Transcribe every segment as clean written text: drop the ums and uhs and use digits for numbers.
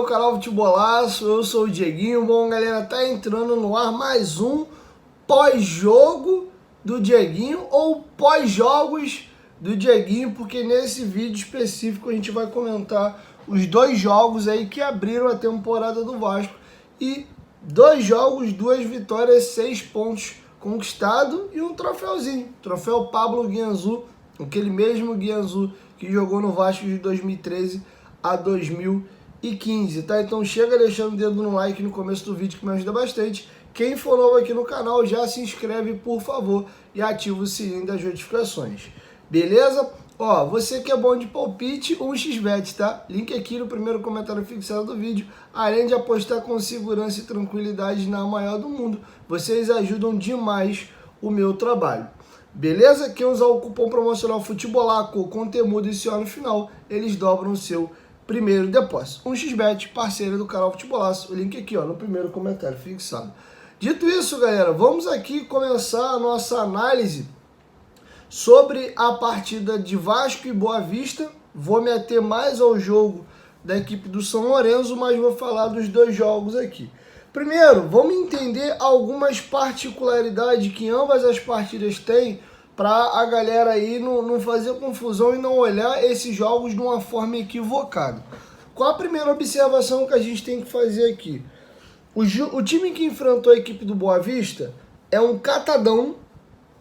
meu canal Futebolaço, eu sou o Dieguinho. Bom, galera, tá entrando no ar mais um pós-jogo do Dieguinho ou pós-jogos do Dieguinho, porque nesse vídeo específico a gente vai comentar os dois jogos aí que abriram a temporada do Vasco e dois jogos, 2 vitórias, 6 pontos conquistados e um troféuzinho, troféu Pablo Guianzu, aquele mesmo Guianzu que jogou no Vasco de 2013 a 2015, tá? Então chega deixando o dedo no like no começo do vídeo que me ajuda bastante. Quem for novo aqui no canal já se inscreve, por favor, e ativa o sininho das notificações. Beleza? Ó, você que é bom de palpite, 1xBet, tá? Link aqui no primeiro comentário fixado do vídeo. Além de apostar com segurança e tranquilidade na maior do mundo, vocês ajudam demais o meu trabalho. Beleza? Quem usar o cupom promocional Futebolaco com temudo e no final, eles dobram o seu primeiro depósito. 1xBet, parceiro do canal Futebolaço. O link aqui, ó, no primeiro comentário fixado. Dito isso, galera, vamos aqui começar a nossa análise sobre a partida de Vasco e Boa Vista. Vou me ater mais ao jogo da equipe do São Lourenço, mas vou falar dos dois jogos aqui. Primeiro, vamos entender algumas particularidades que ambas as partidas têm para a galera aí não fazer confusão e não olhar esses jogos de uma forma equivocada. Qual a primeira observação que a gente tem que fazer aqui? O time que enfrentou a equipe do Boa Vista é um catadão,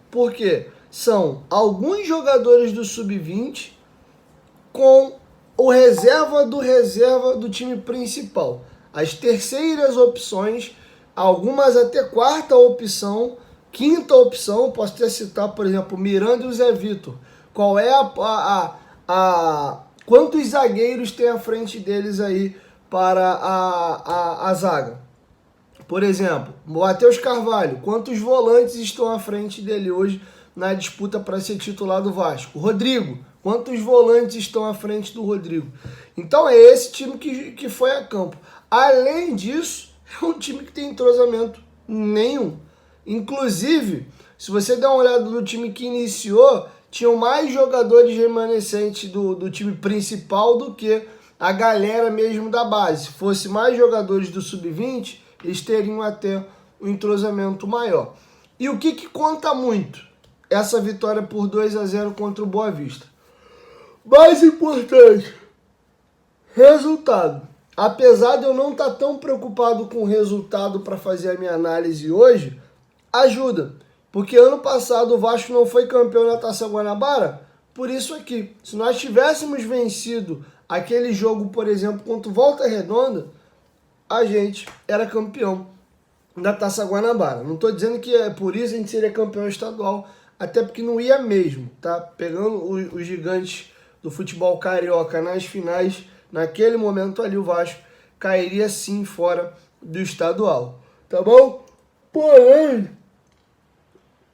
porque são alguns jogadores do Sub-20 com o reserva do time principal. As terceiras opções, algumas até quarta opção, quinta opção, posso até citar, por exemplo, Miranda e o Zé Vitor. Qual é quantos zagueiros tem à frente deles aí para a zaga? Por exemplo, Matheus Carvalho, quantos volantes estão à frente dele hoje na disputa para ser titular do Vasco? Rodrigo, quantos volantes estão à frente do Rodrigo? Então é esse time que foi a campo. Além disso, é um time que tem entrosamento nenhum. Inclusive, se você der uma olhada no time que iniciou, tinham mais jogadores remanescentes do time principal do que a galera mesmo da base. Se fosse mais jogadores do Sub-20, eles teriam até um entrosamento maior. E o que conta muito? Essa vitória por 2-0 contra o Boa Vista. Mais importante, resultado. Apesar de eu não estar tão preocupado com o resultado para fazer a minha análise hoje, ajuda. Porque ano passado o Vasco não foi campeão na Taça Guanabara, por isso aqui. Se nós tivéssemos vencido aquele jogo, por exemplo, contra o Volta Redonda, a gente era campeão da Taça Guanabara. Não estou dizendo que é por isso a gente seria campeão estadual, até porque não ia mesmo, tá? Pegando os gigantes do futebol carioca nas finais, naquele momento ali o Vasco cairia sim fora do estadual, tá bom? Porém,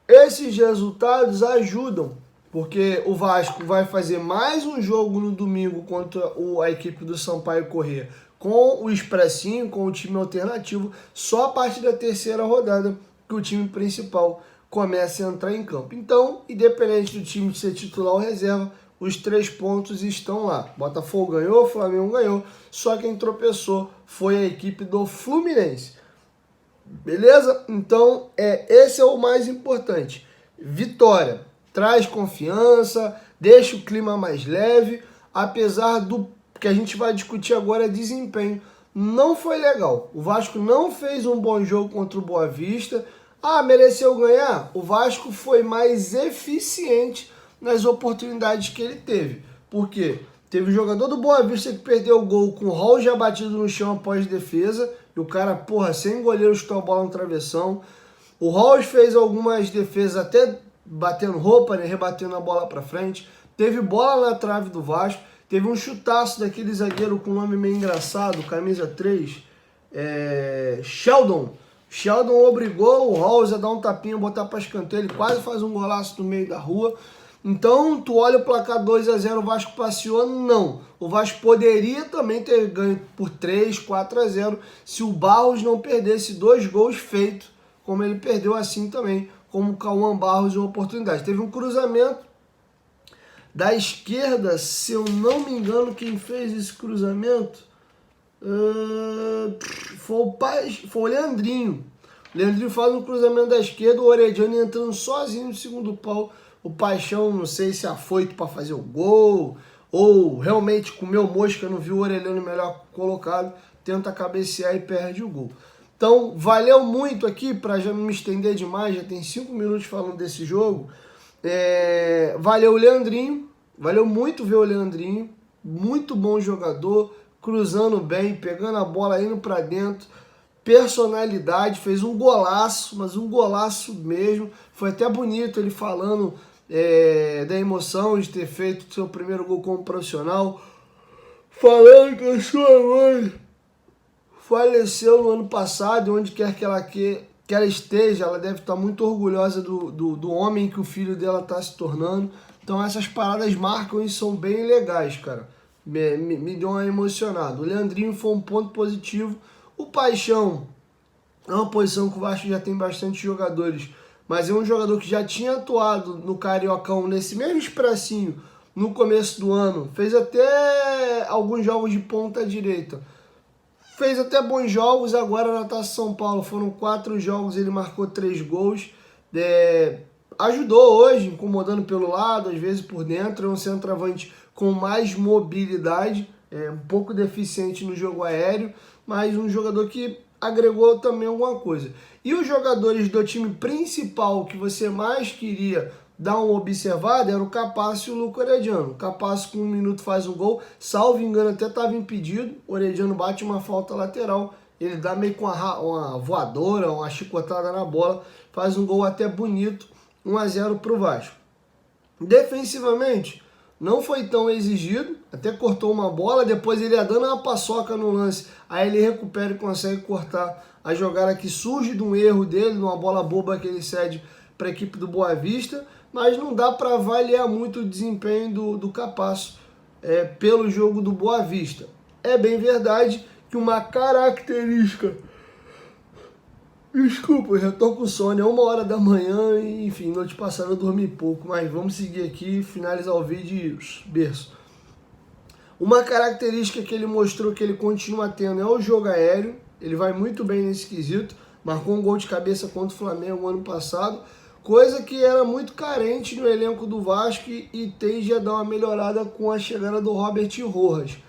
esses resultados ajudam, porque o Vasco vai fazer mais um jogo no domingo contra a equipe do Sampaio Corrêa com o Expressinho, com o time alternativo, só a partir da terceira rodada que o time principal começa a entrar em campo. Então, independente do time ser titular ou reserva, os 3 pontos estão lá. Botafogo ganhou, Flamengo ganhou, só quem tropeçou foi a equipe do Fluminense. Beleza? Então, esse é o mais importante. Vitória. Traz confiança, deixa o clima mais leve, apesar do que a gente vai discutir agora é desempenho. Não foi legal. O Vasco não fez um bom jogo contra o Boa Vista. Mereceu ganhar? O Vasco foi mais eficiente nas oportunidades que ele teve. Por quê? Teve um jogador do Boa Vista que perdeu o gol com o Raul já batido no chão após defesa. E o cara, sem goleiro, chutou a bola no travessão. O Raul fez algumas defesas até batendo roupa, né? Rebatendo a bola para frente. Teve bola na trave do Vasco. Teve um chutaço daquele zagueiro com nome meio engraçado, camisa 3, Sheldon. Sheldon obrigou o Rose a dar um tapinha, botar para escanteio, ele quase faz um golaço no meio da rua. Então, tu olha o placar 2-0, o Vasco passeou? Não. O Vasco poderia também ter ganho por 3, 4-0, se o Barros não perdesse 2 gols feitos, como ele perdeu assim também, como o Cauã Barros em uma oportunidade. Teve um cruzamento da esquerda, se eu não me engano, quem fez esse cruzamento Foi o Leandrinho. O Leandrinho faz um cruzamento da esquerda, o Orediano entrando sozinho no segundo pau. O Paixão, não sei se afoito para fazer o gol, ou realmente comeu mosca, não viu o Orediano melhor colocado, tenta cabecear e perde o gol. Então, valeu muito aqui, para já não me estender demais, já tem 5 minutos falando desse jogo. Valeu o Leandrinho, valeu muito ver o Leandrinho, muito bom jogador, cruzando bem, pegando a bola, indo para dentro, personalidade, fez um golaço, mas um golaço mesmo. Foi até bonito ele falando da emoção de ter feito seu primeiro gol como profissional, falando que a sua mãe faleceu no ano passado, onde quer que ela esteja, ela deve estar muito orgulhosa do homem que o filho dela está se tornando. Então essas paradas marcam e são bem legais, cara. Me deu uma emocionada. O Leandrinho foi um ponto positivo. O Paixão é uma posição que o Vasco já tem bastante jogadores, mas é um jogador que já tinha atuado no Cariocão nesse mesmo expressinho no começo do ano. Fez até alguns jogos de ponta direita. Fez até bons jogos. Agora na Taça São Paulo foram 4 jogos, ele marcou 3 gols. Ajudou hoje, incomodando pelo lado, às vezes por dentro. É um centroavante com mais mobilidade, um pouco deficiente no jogo aéreo, mas um jogador que agregou também alguma coisa. E os jogadores do time principal que você mais queria dar uma observada era o Capasso e o Luca Orediano. O Capasso com 1 minuto faz um gol, salvo engano até estava impedido, o Orediano bate uma falta lateral, ele dá meio com uma voadora, uma chicotada na bola, faz um gol até bonito, 1-0 para o Vasco. Defensivamente, não foi tão exigido, até cortou uma bola, depois ele ia dando uma paçoca no lance, aí ele recupera e consegue cortar a jogada que surge de um erro dele, de uma bola boba que ele cede para a equipe do Boa Vista, mas não dá para avaliar muito o desempenho do Capasso pelo jogo do Boa Vista. É bem verdade que uma característica... Desculpa, eu já tô com sono, é 1h da manhã e, enfim, noite passada eu dormi pouco, mas vamos seguir aqui e finalizar o vídeo e berço. Uma característica que ele mostrou que ele continua tendo é o jogo aéreo, ele vai muito bem nesse quesito, marcou um gol de cabeça contra o Flamengo ano passado, coisa que era muito carente no elenco do Vasco e tende a dar uma melhorada com a chegada do Robert Rojas,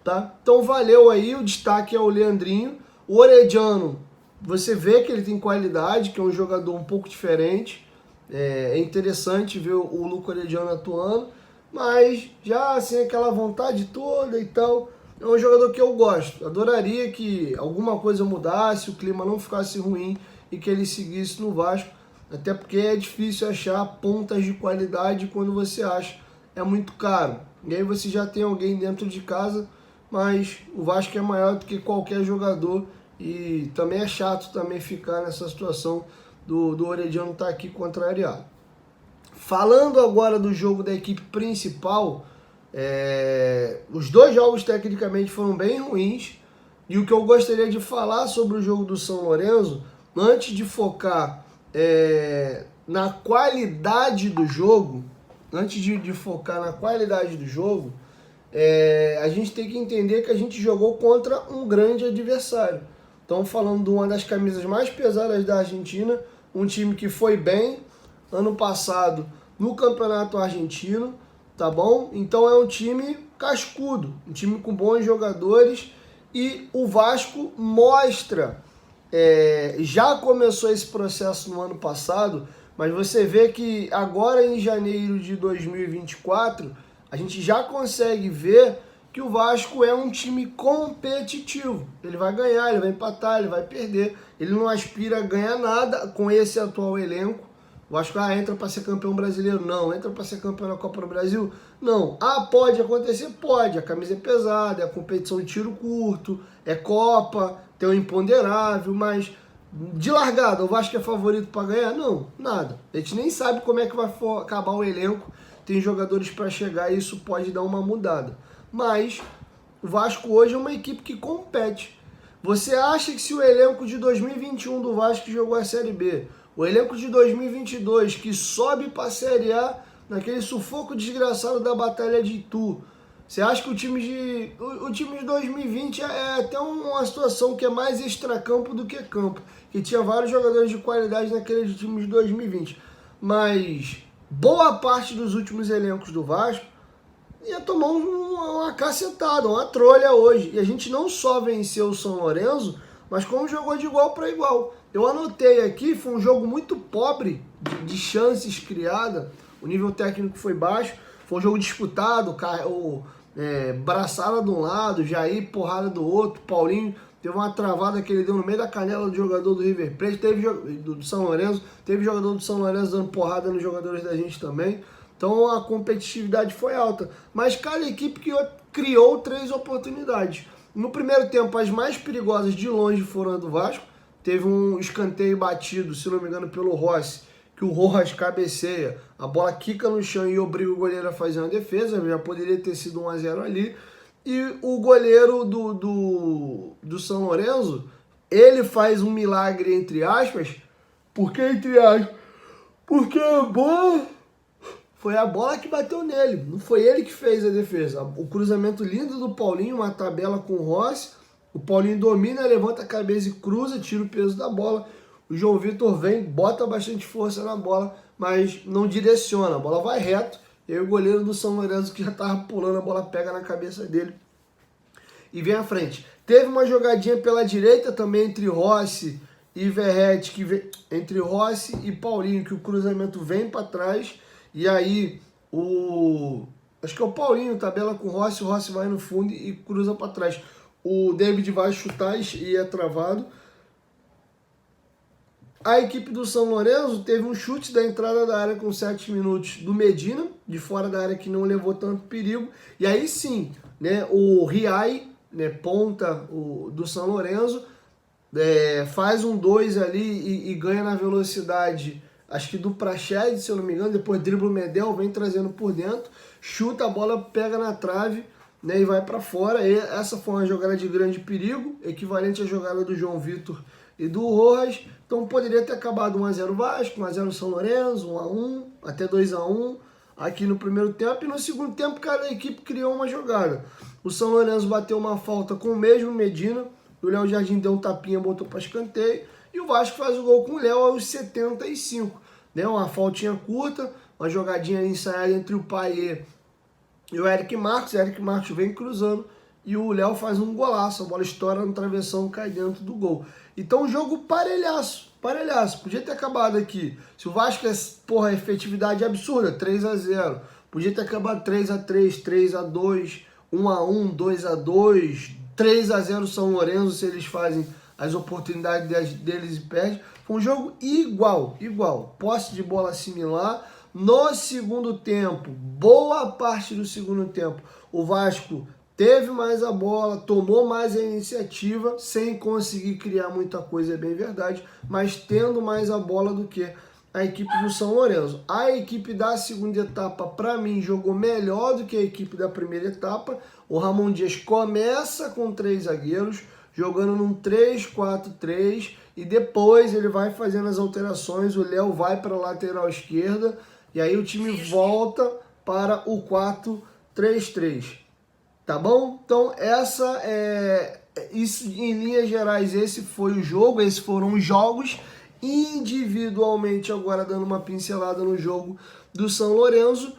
tá? Então valeu aí, o destaque é o Leandrinho, o Orediano. Você vê que ele tem qualidade, que é um jogador um pouco diferente. É interessante ver o Luca Orediano atuando, mas já sem aquela vontade toda e tal. É um jogador que eu gosto. Adoraria que alguma coisa mudasse, o clima não ficasse ruim e que ele seguisse no Vasco. Até porque é difícil achar pontas de qualidade quando você acha. É muito caro. E aí você já tem alguém dentro de casa, mas o Vasco é maior do que qualquer jogador. E também é chato também ficar nessa situação do Orediano estar aqui contrariado. Falando agora do jogo da equipe principal, os 2 jogos tecnicamente foram bem ruins. E o que eu gostaria de falar sobre o jogo do São Lourenço, antes de focar na qualidade do jogo, a gente tem que entender que a gente jogou contra um grande adversário. Estamos falando de uma das camisas mais pesadas da Argentina, um time que foi bem ano passado no Campeonato Argentino, tá bom? Então é um time cascudo, um time com bons jogadores e o Vasco mostra, já começou esse processo no ano passado, mas você vê que agora em janeiro de 2024, a gente já consegue ver que o Vasco é um time competitivo. Ele vai ganhar, ele vai empatar, ele vai perder. Ele não aspira a ganhar nada com esse atual elenco. O Vasco entra para ser campeão brasileiro? Não. Entra para ser campeão da Copa do Brasil? Não. Pode acontecer? Pode. A camisa é pesada, é a competição de tiro curto, é Copa, tem um imponderável, mas de largada, o Vasco é favorito para ganhar? Não, nada. A gente nem sabe como é que vai acabar o elenco. Tem jogadores para chegar e isso pode dar uma mudada. Mas o Vasco hoje é uma equipe que compete. Você acha que se o elenco de 2021 do Vasco que jogou a Série B, o elenco de 2022 que sobe para a Série A, naquele sufoco desgraçado da Batalha de Itu, Você acha que o time de 2020 é até uma situação que é mais extracampo do que campo, que tinha vários jogadores de qualidade naquele time de 2020, mas boa parte dos últimos elencos do Vasco ia tomar uma cacetada, uma trolha hoje. E a gente não só venceu o São Lourenço, mas como jogou de igual para igual. Eu anotei aqui, foi um jogo muito pobre de chances criadas, o nível técnico foi baixo, foi um jogo disputado, braçada de um lado, Jair porrada do outro, Paulinho teve uma travada que ele deu no meio da canela do jogador do River Plate, do São Lourenço, teve jogador do São Lourenço dando porrada nos jogadores da gente também. Então a competitividade foi alta, mas cada equipe criou 3 oportunidades. No primeiro tempo, as mais perigosas de longe foram a do Vasco. Teve um escanteio batido, se não me engano, pelo Rossi, que o Rojas cabeceia, a bola quica no chão e obriga o goleiro a fazer uma defesa, já poderia ter sido 1-0 ali. E o goleiro do São Lourenço, ele faz um milagre, entre aspas, porque foi a bola que bateu nele, não foi ele que fez a defesa. O cruzamento lindo do Paulinho, uma tabela com o Rossi, o Paulinho domina, levanta a cabeça e cruza, tira o peso da bola. O João Vitor vem, bota bastante força na bola, mas não direciona, a bola vai reto. E aí o goleiro do São Lourenço, que já estava pulando, a bola pega na cabeça dele e vem à frente. Teve uma jogadinha pela direita também entre Rossi e Verratti, entre Rossi e Paulinho, que o cruzamento vem para trás. E aí, acho que é o Paulinho, tabela com o Rossi vai no fundo e cruza para trás. O David vai chutar e é travado. A equipe do São Lourenço teve um chute da entrada da área com 7 minutos do Medina, de fora da área, que não levou tanto perigo. E aí sim, né, o Riai, né, ponta do São Lourenço, faz um 2 ali e ganha na velocidade, acho que do Praxedes, se eu não me engano, depois dribla o Medel, vem trazendo por dentro, chuta, a bola pega na trave, né, e vai para fora. E essa foi uma jogada de grande perigo, equivalente à jogada do João Vitor e do Rojas. Então poderia ter acabado 1-0 Vasco, 1-0 São Lourenço, 1-1, até 2-1 aqui no primeiro tempo. E no segundo tempo cada equipe criou uma jogada. O São Lourenço bateu uma falta com o mesmo Medina, o Léo Jardim deu um tapinha, botou para escanteio, e o Vasco faz o gol com o Léo aos 75. Né? Uma faltinha curta, uma jogadinha ensaiada entre o Paier e o Eric Marcos. O Eric Marcos vem cruzando e o Léo faz um golaço, a bola estoura no travessão, cai dentro do gol. Então, jogo parelhaço. Podia ter acabado aqui. Se o Vasco é, efetividade absurda, 3-0. Podia ter acabado 3-3, 3-2, 1-1, 2-2, 3-0 São Lourenço, se eles fazem as oportunidades deles e perdem. Foi um jogo igual. Posse de bola similar. No segundo tempo, boa parte do segundo tempo, o Vasco teve mais a bola, tomou mais a iniciativa, sem conseguir criar muita coisa, é bem verdade, mas tendo mais a bola do que a equipe do São Lourenço. A equipe da segunda etapa, para mim, jogou melhor do que a equipe da primeira etapa. O Ramon Dias começa com 3 zagueiros, jogando num 3-4-3, e depois ele vai fazendo as alterações, o Léo vai para a lateral esquerda, e aí o time volta para o 4-3-3. Tá bom? Então, isso, em linhas gerais, esse foi o jogo, esses foram os jogos. Individualmente, agora dando uma pincelada no jogo do São Lourenço,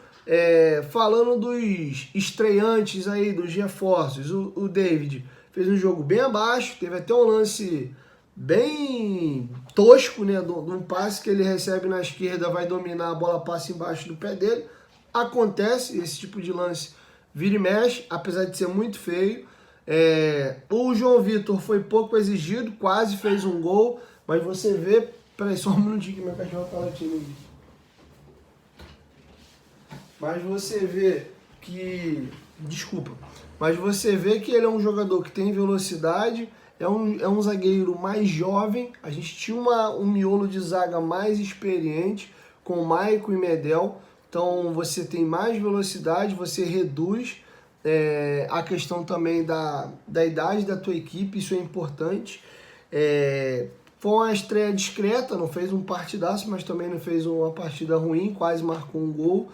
falando dos estreantes aí, dos reforços, o David fez um jogo bem abaixo, teve até um lance bem tosco, né, de um passe que ele recebe na esquerda, vai dominar, a bola passa embaixo do pé dele. Acontece esse tipo de lance, vira e mexe, apesar de ser muito feio. O João Vitor foi pouco exigido, quase fez um gol, mas você vê... Peraí, só um minutinho que meu cachorro tá latindo aqui. Mas você vê que... Desculpa. Mas você vê que ele é um jogador que tem velocidade, é um zagueiro mais jovem. A gente tinha um miolo de zaga mais experiente, com Maicon e Medel. Então você tem mais velocidade, você reduz a questão também da idade da tua equipe, isso é importante. Foi uma estreia discreta, não fez um partidaço, mas também não fez uma partida ruim, quase marcou um gol.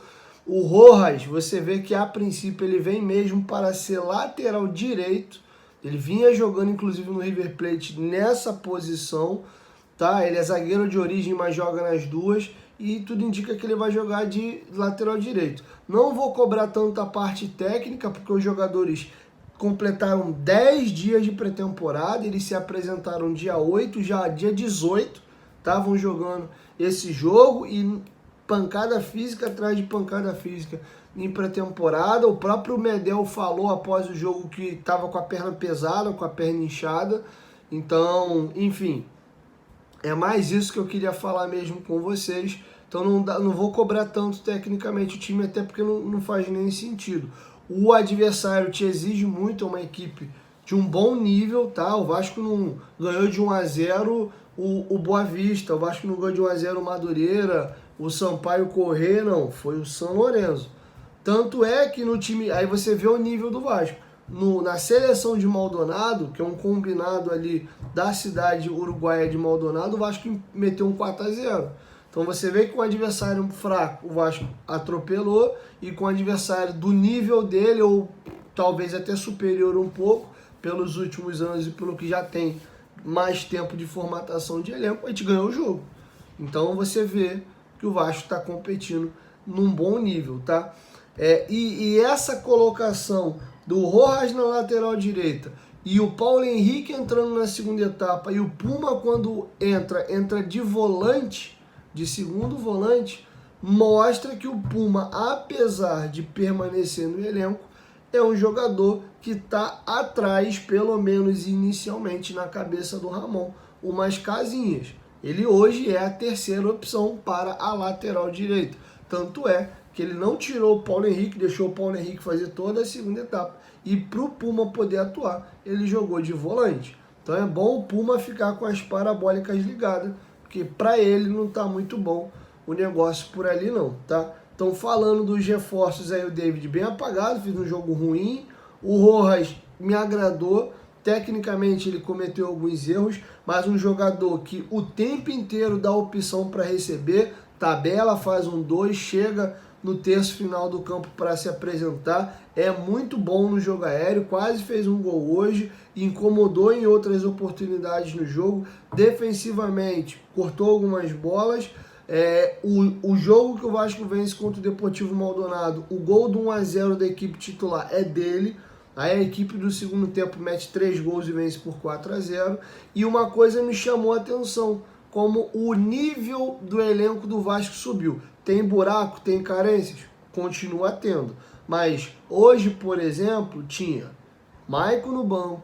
O Rojas, você vê que a princípio ele vem mesmo para ser lateral direito. Ele vinha jogando inclusive no River Plate nessa posição, tá? Ele é zagueiro de origem, mas joga nas duas e tudo indica que ele vai jogar de lateral direito. Não vou cobrar tanto a parte técnica, porque os jogadores completaram 10 dias de pré-temporada, eles se apresentaram dia 8, já dia 18, estavam jogando esse jogo e pancada física atrás de pancada física em pré-temporada. O próprio Medel falou após o jogo que estava com a perna pesada, com a perna inchada. Então, enfim, é mais isso que eu queria falar mesmo com vocês. Então não vou cobrar tanto tecnicamente o time, até porque não faz nem sentido. O adversário te exige muito, é uma equipe de um bom nível, tá? O Vasco não ganhou de 1-0 o Boa Vista, o Vasco não ganhou de 1-0 o Madureira, o Sampaio Corrêa, não, foi o São Lourenço. Tanto é que no time, aí você vê o nível do Vasco. Na seleção de Maldonado, que é um combinado ali da cidade uruguaia de Maldonado, o Vasco meteu um 4-0. Então você vê que com o adversário fraco, o Vasco atropelou, e com o adversário do nível dele, ou talvez até superior um pouco, pelos últimos anos e pelo que já tem mais tempo de formatação de elenco, a gente ganhou o jogo. Então você vê que o Vasco está competindo num bom nível, tá? E essa colocação do Rojas na lateral direita e o Paulo Henrique entrando na segunda etapa e o Puma quando entra de volante, de segundo volante, mostra que o Puma, apesar de permanecer no elenco, é um jogador que está atrás, pelo menos inicialmente, na cabeça do Ramon, umas casinhas. Ele hoje é a terceira opção para a lateral direita. Tanto é que ele não tirou o Paulo Henrique, deixou o Paulo Henrique fazer toda a segunda etapa. E para o Puma poder atuar, ele jogou de volante. Então é bom o Puma ficar com as parabólicas ligadas, porque para ele não está muito bom o negócio por ali não, tá? Então falando dos reforços aí, o David bem apagado, fez um jogo ruim. O Rojas me agradou. Tecnicamente ele cometeu alguns erros, mas um jogador que o tempo inteiro dá opção para receber, tabela, faz um 2, chega no terço final do campo para se apresentar, é muito bom no jogo aéreo, quase fez um gol hoje, incomodou em outras oportunidades no jogo, defensivamente cortou algumas bolas. O jogo que o Vasco vence contra o Deportivo Maldonado, o gol do 1-0 da equipe titular é dele. Aí a equipe do segundo tempo mete 3 gols e vence por 4-0. E uma coisa me chamou a atenção, como o nível do elenco do Vasco subiu. Tem buraco, tem carências? Continua tendo. Mas hoje, por exemplo, tinha Maicon no banco,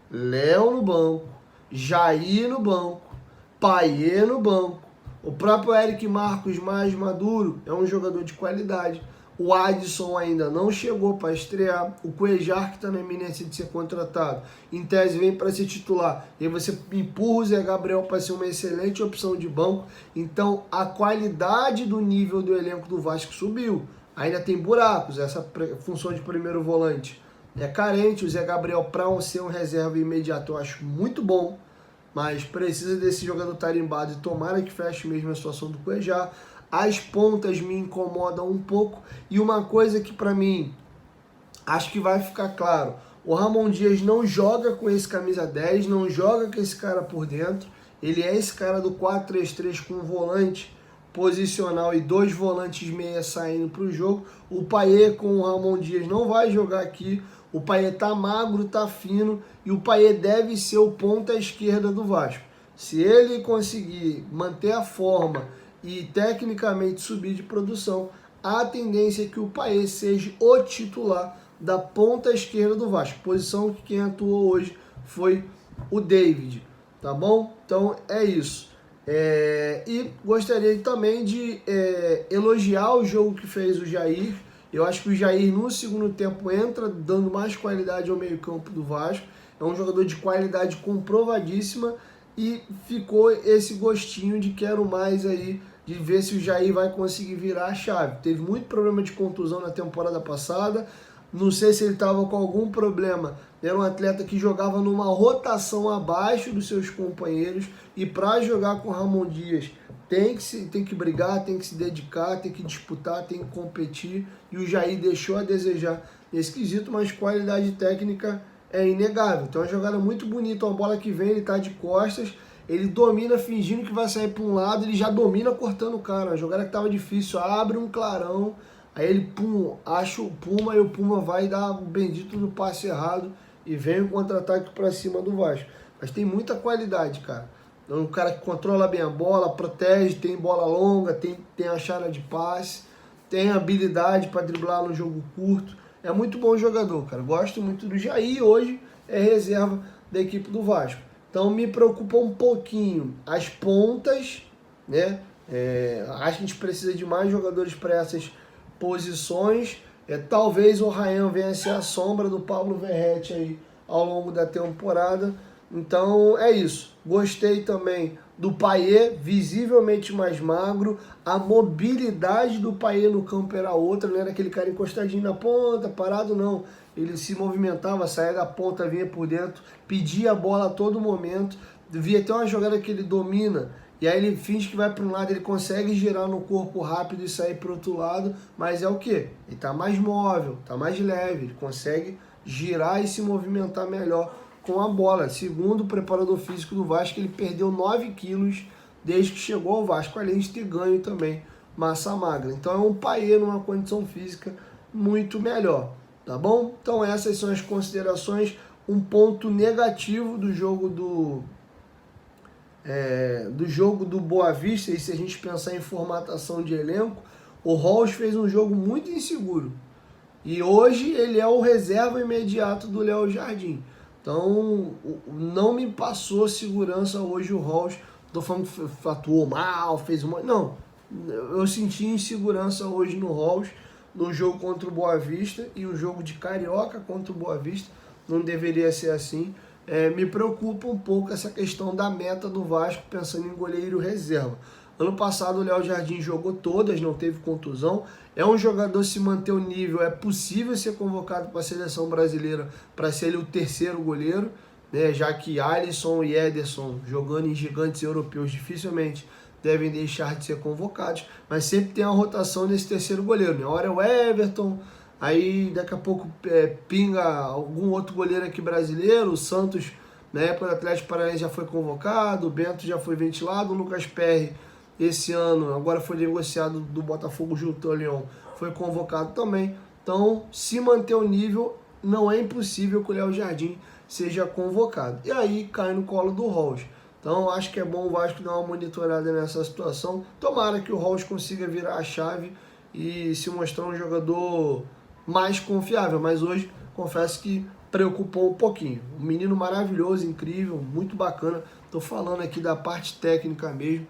Léo no banco, Jair no banco, Payet no banco. O próprio Eric Marcos, mais maduro, é um jogador de qualidade. O Adson ainda não chegou para estrear. O Cuejar, que está na iminência de ser contratado, em tese vem para ser titular. E aí você empurra o Zé Gabriel para ser uma excelente opção de banco. Então a qualidade do nível do elenco do Vasco subiu. Ainda tem buracos. Essa função de primeiro volante é carente. O Zé Gabriel, para ser um reserva imediato, eu acho muito bom, mas precisa desse jogador tarimbado e tomara que feche mesmo a situação do Cuejar. As pontas me incomodam um pouco. E uma coisa que para mim acho que vai ficar claro: o Ramon Dias não joga com esse camisa 10, não joga com esse cara por dentro. Ele é esse cara do 4-3-3 com um volante posicional e 2 volantes meia saindo para o jogo. O Payet com o Ramon Dias não vai jogar aqui. O Payet tá magro, tá fino, e o Payet deve ser o ponta esquerda do Vasco. Se ele conseguir manter a forma e tecnicamente subir de produção, a tendência é que o Payet seja o titular da ponta esquerda do Vasco, posição que quem atuou hoje foi o David, tá bom? Então é isso. E gostaria também de elogiar o jogo que fez o Jair. Eu acho que o Jair no segundo tempo entra dando mais qualidade ao meio campo do Vasco. É um jogador de qualidade comprovadíssima e ficou esse gostinho de quero mais aí, de ver se o Jair vai conseguir virar a chave. Teve muito problema de contusão na temporada passada, não sei se ele estava com algum problema. Era um atleta que jogava numa rotação abaixo dos seus companheiros, e para jogar com o Ramon Dias tem que brigar, tem que se dedicar, tem que disputar, tem que competir. E o Jair deixou a desejar nesse quesito, mas qualidade técnica é inegável. Então é uma jogada muito bonita, uma bola que vem, ele tá de costas, ele domina fingindo que vai sair para um lado, ele já domina cortando o cara. Uma jogada que tava difícil, abre um clarão, aí ele acha o Puma e o Puma vai dar o bendito do passe errado e vem o contra-ataque para cima do Vasco. Mas tem muita qualidade, cara. É um cara que controla bem a bola, protege, tem bola longa, tem a chave de passe, tem habilidade para driblar no jogo curto. É muito bom jogador, cara. Gosto muito do Jair, hoje é reserva da equipe do Vasco. Então me preocupa um pouquinho as pontas, né? Acho que a gente precisa de mais jogadores para essas posições. Talvez o Ryan venha a ser a sombra do Pablo Verratti aí ao longo da temporada. Então é isso. Gostei também do Payet, visivelmente mais magro. A mobilidade do Payet no campo era outra, não era aquele cara encostadinho na ponta, parado não. Ele se movimentava, saía da ponta, vinha por dentro, pedia a bola a todo momento. Via até uma jogada que ele domina, e aí ele finge que vai para um lado, ele consegue girar no corpo rápido e sair para o outro lado, mas é o quê? Ele está mais móvel, está mais leve, ele consegue girar e se movimentar melhor com a bola. Segundo o preparador físico do Vasco, ele perdeu 9 quilos desde que chegou ao Vasco, além de ter ganho também massa magra. Então é um Payet numa condição física muito melhor, tá bom? Então essas são as considerações. Um ponto negativo do jogo do Boa Vista, e se a gente pensar em formatação de elenco, o Halls fez um jogo muito inseguro. E hoje ele é o reserva imediato do Léo Jardim. Então, não me passou segurança hoje o Halls. Estou falando que atuou mal, fez uma... Não, eu senti insegurança hoje no Halls, no jogo contra o Boa Vista, e o jogo de Carioca contra o Boa Vista não deveria ser assim. Me preocupa um pouco essa questão da meta do Vasco, pensando em goleiro reserva. Ano passado o Léo Jardim jogou todas, não teve contusão. É um jogador, se manter o nível, é possível ser convocado para a seleção brasileira para ser ele o terceiro goleiro, né? Já que Alisson e Ederson, jogando em gigantes europeus, dificilmente devem deixar de ser convocados, mas sempre tem a rotação nesse terceiro goleiro, né? Uma hora é o Everton, aí daqui a pouco pinga algum outro goleiro aqui brasileiro. O Santos, na época do Atlético Paranaense, já foi convocado, o Bento já foi ventilado, o Lucas Perry esse ano, agora foi negociado do Botafogo junto ao Leão, foi convocado também. Então, se manter o nível, não é impossível que o Léo Jardim seja convocado. E aí cai no colo do Halls. Então, acho que é bom o Vasco dar uma monitorada nessa situação. Tomara que o Halls consiga virar a chave e se mostrar um jogador mais confiável. Mas hoje, confesso que preocupou um pouquinho. Um menino maravilhoso, incrível, muito bacana. Estou falando aqui da parte técnica mesmo.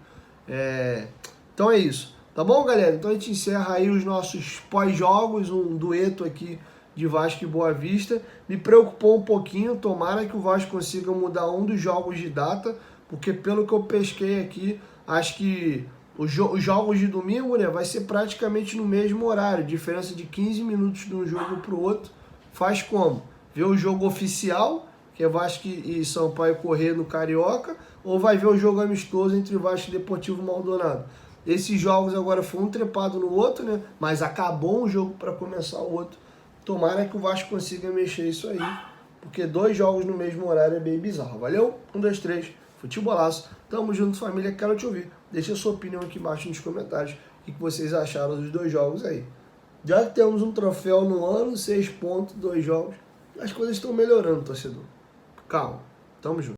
Então é isso, tá bom, galera? Então a gente encerra aí os nossos pós-jogos, um dueto aqui de Vasco e Boa Vista. Me preocupou um pouquinho, tomara que o Vasco consiga mudar um dos jogos de data, porque pelo que eu pesquei aqui, acho que os jogos de domingo, né, vai ser praticamente no mesmo horário, diferença de 15 minutos de um jogo para o outro. Faz como? Ver o jogo oficial, que é Vasco e Sampaio Corrêa no Carioca, ou vai ver o jogo amistoso entre Vasco e Deportivo Maldonado. Esses jogos agora foram um trepado no outro, né? Mas acabou um jogo para começar o outro. Tomara que o Vasco consiga mexer isso aí, porque 2 jogos no mesmo horário é bem bizarro. Valeu? 1, 2, 3, futebolaço. Tamo junto, família, quero te ouvir. Deixa a sua opinião aqui embaixo nos comentários. O que vocês acharam dos 2 jogos aí. Já que temos um troféu no ano, 6 pontos, 2 jogos, as coisas estão melhorando, torcedor. Calma, tamo junto.